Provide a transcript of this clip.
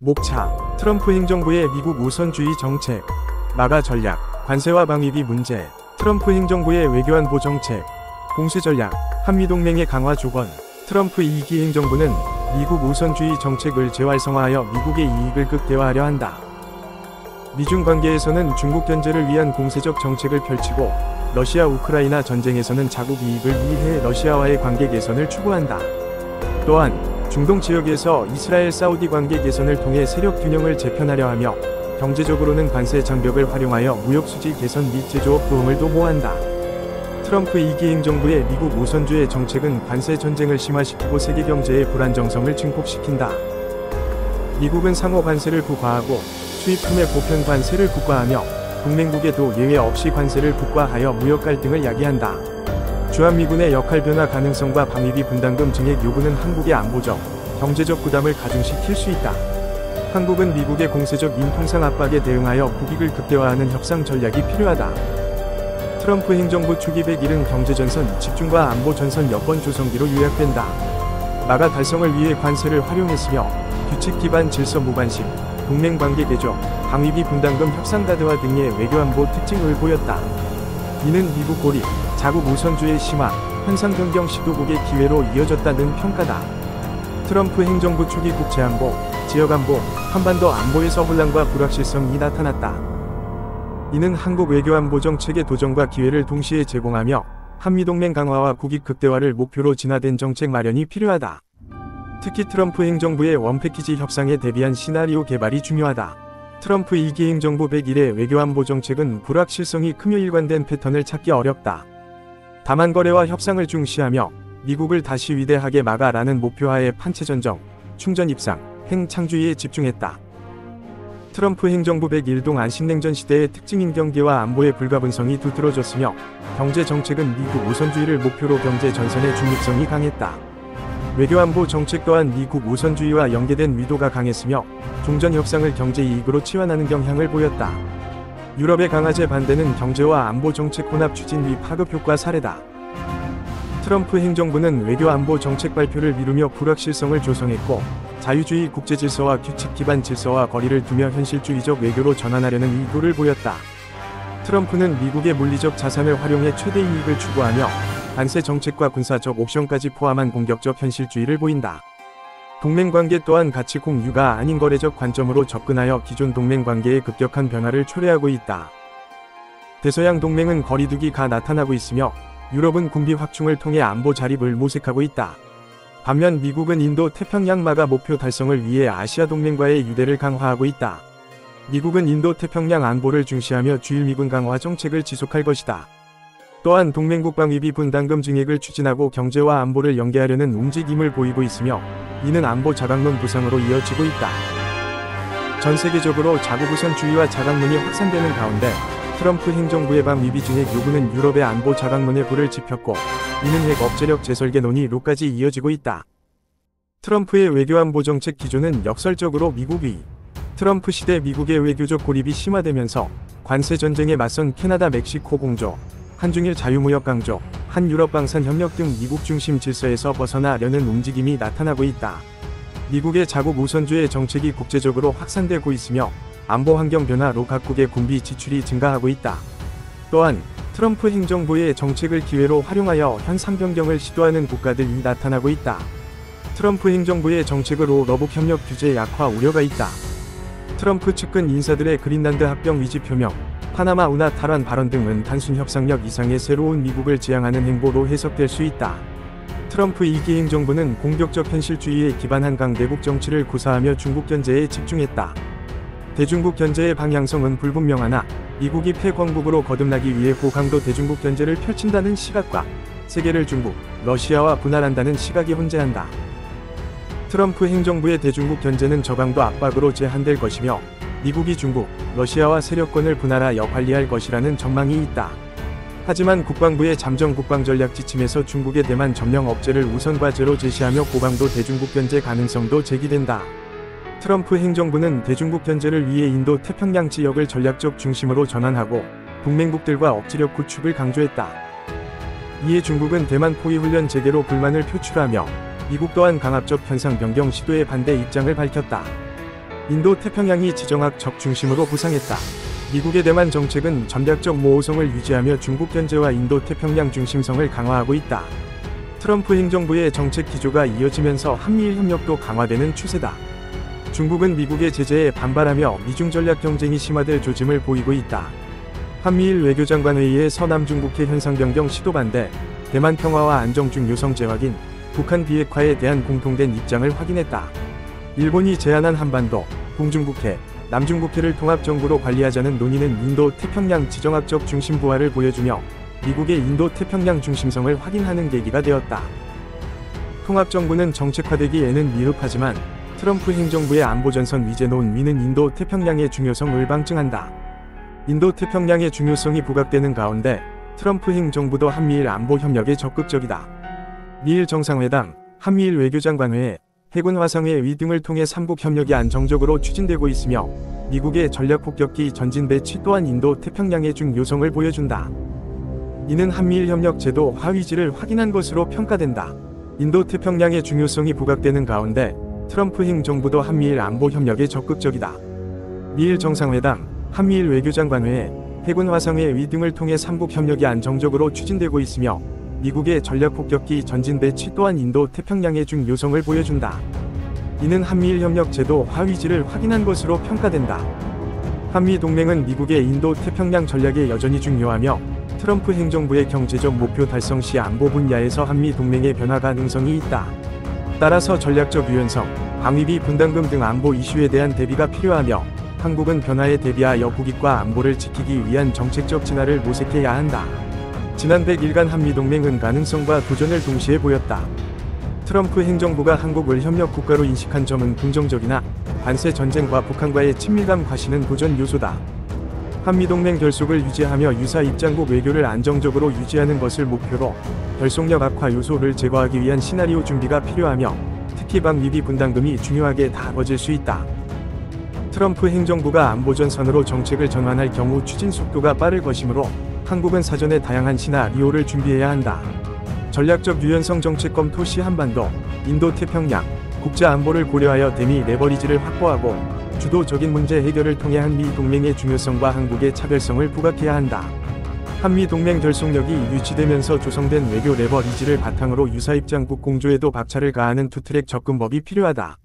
목차, 트럼프 행정부의 미국 우선주의 정책, 마가 전략, 관세와 방위비 문제, 트럼프 행정부의 외교안보 정책, 공세 전략, 한미동맹의 강화 조건. 트럼프 2기 행정부는 미국 우선주의 정책을 재활성화하여 미국의 이익을 극대화하려 한다. 미중 관계에서는 중국 견제를 위한 공세적 정책을 펼치고 러시아 우크라이나 전쟁에서는 자국 이익을 위해 러시아와의 관계 개선을 추구한다. 또한 중동 지역에서 이스라엘 사우디 관계 개선을 통해 세력 균형을 재편하려 하며 경제적으로는 관세 장벽을 활용하여 무역 수지 개선 및 제조업 도움을 도모한다. 트럼프 2기 행정부의 미국 우선주의 정책은 관세 전쟁을 심화시키고 세계 경제의 불안정성을 증폭시킨다. 미국은 상호 관세를 부과하고 수입품의 보편 관세를 국과하며 동맹국에도 예외 없이 관세를 국과하여 무역 갈등을 야기한다. 주한미군의 역할 변화 가능성과 방위비 분담금 증액 요구는 한국의 안보적, 경제적 부담을 가중시킬 수 있다. 한국은 미국의 공세적 인통상 압박에 대응하여 국익을 극대화하는 협상 전략이 필요하다. 트럼프 행정부 초기 101은 경제전선 집중과 안보전선 여건 조성기로 요약된다. 마가 달성을 위해 관세를 활용했으며 규칙 기반 질서 무관심, 동맹관계 개조, 방위비 분담금 협상 가드화 등의 외교안보 특징을 보였다. 이는 미국 고립, 자국 우선주의 심화, 현상 변경 시도국의 기회로 이어졌다는 평가다. 트럼프 행정부 초기 국제안보, 지역안보, 한반도 안보에서 혼란과 불확실성이 나타났다. 이는 한국 외교안보 정책의 도전과 기회를 동시에 제공하며 한미동맹 강화와 국익 극대화를 목표로 진화된 정책 마련이 필요하다. 특히 트럼프 행정부의 원패키지 협상에 대비한 시나리오 개발이 중요하다. 트럼프 2기 행정부 101의 외교안보 정책은 불확실성이 크며 일관된 패턴을 찾기 어렵다. 다만 거래와 협상을 중시하며 미국을 다시 위대하게 막아라는 목표하에 판체전정, 충전 입상, 핵창주의에 집중했다. 트럼프 행정부 101동 안신냉전 시대의 특징인 경계와 안보의 불가분성이 두드러졌으며 경제 정책은 미국 우선주의를 목표로 경제 전선의 중립성이 강했다. 외교안보 정책 또한 미국 우선주의와 연계된 위도가 강했으며 종전 협상을 경제 이익으로 치환하는 경향을 보였다. 유럽의 강화제 반대는 경제와 안보 정책 혼합 추진 및 파급 효과 사례다. 트럼프 행정부는 외교안보 정책 발표를 미루며 불확실성을 조성했고 자유주의 국제질서와 규칙 기반 질서와 거리를 두며 현실주의적 외교로 전환하려는 의도를 보였다. 트럼프는 미국의 물리적 자산을 활용해 최대 이익을 추구하며 관세 정책과 군사적 옵션까지 포함한 공격적 현실주의를 보인다. 동맹관계 또한 가치 공유가 아닌 거래적 관점으로 접근하여 기존 동맹관계의 급격한 변화를 초래하고 있다. 대서양 동맹은 거리두기가 나타나고 있으며 유럽은 군비 확충을 통해 안보 자립을 모색하고 있다. 반면 미국은 인도 태평양 마가 목표 달성을 위해 아시아 동맹과의 유대를 강화하고 있다. 미국은 인도 태평양 안보를 중시하며 주일미군 강화 정책을 지속할 것이다. 또한 동맹국 방위비 분담금 증액을 추진하고 경제와 안보를 연계하려는 움직임을 보이고 있으며 이는 안보 자강론 부상으로 이어지고 있다. 전 세계적으로 자국우선주의와 자강론이 확산되는 가운데 트럼프 행정부의 방위비 증액 요구는 유럽의 안보 자강론에 불을 지폈고 이는 핵 억제력 재설계논의로까지 이어지고 있다. 트럼프의 외교안보 정책 기조는 역설적으로 미국의 트럼프 시대 미국의 외교적 고립이 심화되면서 관세 전쟁에 맞선 캐나다 멕시코 공조, 한중일 자유무역 강조, 한유럽 방산 협력 등 미국 중심 질서에서 벗어나려는 움직임이 나타나고 있다. 미국의 자국 우선주의 정책이 국제적으로 확산되고 있으며 안보 환경 변화로 각국의 군비 지출이 증가하고 있다. 또한 트럼프 행정부의 정책을 기회로 활용하여 현상 변경을 시도하는 국가들이 나타나고 있다. 트럼프 행정부의 정책으로 러북 협력 규제 약화 우려가 있다. 트럼프 측근 인사들의 그린란드 합병 위지 표명, 파나마 운하 탈환 발언 등은 단순 협상력 이상의 새로운 미국을 지향하는 행보로 해석될 수 있다. 트럼프 2기 행정부는 공격적 현실주의에 기반한 강대국 정치를 구사하며 중국 견제에 집중했다. 대중국 견제의 방향성은 불분명하나 미국이 패권국으로 거듭나기 위해 고강도 대중국 견제를 펼친다는 시각과 세계를 중국, 러시아와 분할한다는 시각이 혼재한다. 트럼프 행정부의 대중국 견제는 저강도 압박으로 제한될 것이며 미국이 중국, 러시아와 세력권을 분할하여 관리할 것이라는 전망이 있다. 하지만 국방부의 잠정 국방전략 지침에서 중국의 대만 점령 억제를 우선 과제로 제시하며 고강도 대중국 견제 가능성도 제기된다. 트럼프 행정부는 대중국 견제를 위해 인도 태평양 지역을 전략적 중심으로 전환하고 동맹국들과 억지력 구축을 강조했다. 이에 중국은 대만 포위훈련 재개로 불만을 표출하며 미국 또한 강압적 현상 변경 시도에 반대 입장을 밝혔다. 인도 태평양이 지정학적 중심으로 부상했다. 미국의 대만 정책은 전략적 모호성을 유지하며 중국 견제와 인도 태평양 중심성을 강화하고 있다. 트럼프 행정부의 정책 기조가 이어지면서 한미일 협력도 강화되는 추세다. 중국은 미국의 제재에 반발하며 미중 전략 경쟁이 심화될 조짐을 보이고 있다. 한미일 외교장관회의의 서남중국해 현상 변경 시도 반대, 대만 평화와 안정 중요성 재확인, 북한 비핵화에 대한 공통된 입장을 확인했다. 일본이 제안한 한반도, 동중국해, 남중국해를 통합정부로 관리하자는 논의는 인도 태평양 지정학적 중심 부활을 보여주며 미국의 인도 태평양 중심성을 확인하는 계기가 되었다. 통합정부는 정책화되기에는 미흡하지만 트럼프 행정부의 안보전선 위제 논의는 인도 태평양의 중요성을 방증한다. 인도 태평양의 중요성이 부각되는 가운데 트럼프 행정부도 한미일 안보 협력에 적극적이다. 미일 정상회담, 한미일 외교장관회의, 해군 화성회의 등을 통해 삼국 협력이 안정적으로 추진되고 있으며 미국의 전략폭격기 전진 배치 또한 인도 태평양의 중요성을 보여준다. 이는 한미일 협력 제도 화위지를 확인한 것으로 평가된다. 인도 태평양의 중요성이 부각되는 가운데 트럼프 행정부도 한미일 안보 협력에 적극적이다. 미일 정상회담, 한미일 외교장관회의, 해군 화성회의 등을 통해 삼국 협력이 안정적으로 추진되고 있으며 미국의 전략폭격기 전진 배치 또한 인도 태평양의 중요성을 보여준다. 이는 한미일 협력 제도 화위지를 확인한 것으로 평가된다. 한미 동맹은 미국의 인도 태평양 전략에 여전히 중요하며 트럼프 행정부의 경제적 목표 달성 시 안보 분야에서 한미 동맹의 변화 가능성이 있다. 따라서 전략적 유연성, 방위비 분담금 등 안보 이슈에 대한 대비가 필요하며 한국은 변화에 대비하여 국익과 안보를 지키기 위한 정책적 진화를 모색해야 한다. 지난 100일간 한미동맹은 가능성과 도전을 동시에 보였다. 트럼프 행정부가 한국을 협력국가로 인식한 점은 긍정적이나 관세 전쟁과 북한과의 친밀감 과시는 도전 요소다. 한미동맹 결속을 유지하며 유사 입장국 외교를 안정적으로 유지하는 것을 목표로 결속력 악화 요소를 제거하기 위한 시나리오 준비가 필요하며 특히 방위비 분담금이 중요하게 다뤄질 수 있다. 트럼프 행정부가 안보전선으로 정책을 전환할 경우 추진 속도가 빠를 것이므로 한국은 사전에 다양한 시나리오를 준비해야 한다. 전략적 유연성 정책 검토 시 한반도, 인도 태평양, 국제 안보를 고려하여 대미 레버리지를 확보하고 주도적인 문제 해결을 통해 한미 동맹의 중요성과 한국의 차별성을 부각해야 한다. 한미 동맹 결속력이 유지되면서 조성된 외교 레버리지를 바탕으로 유사 입장국 공조에도 박차를 가하는 투트랙 접근법이 필요하다.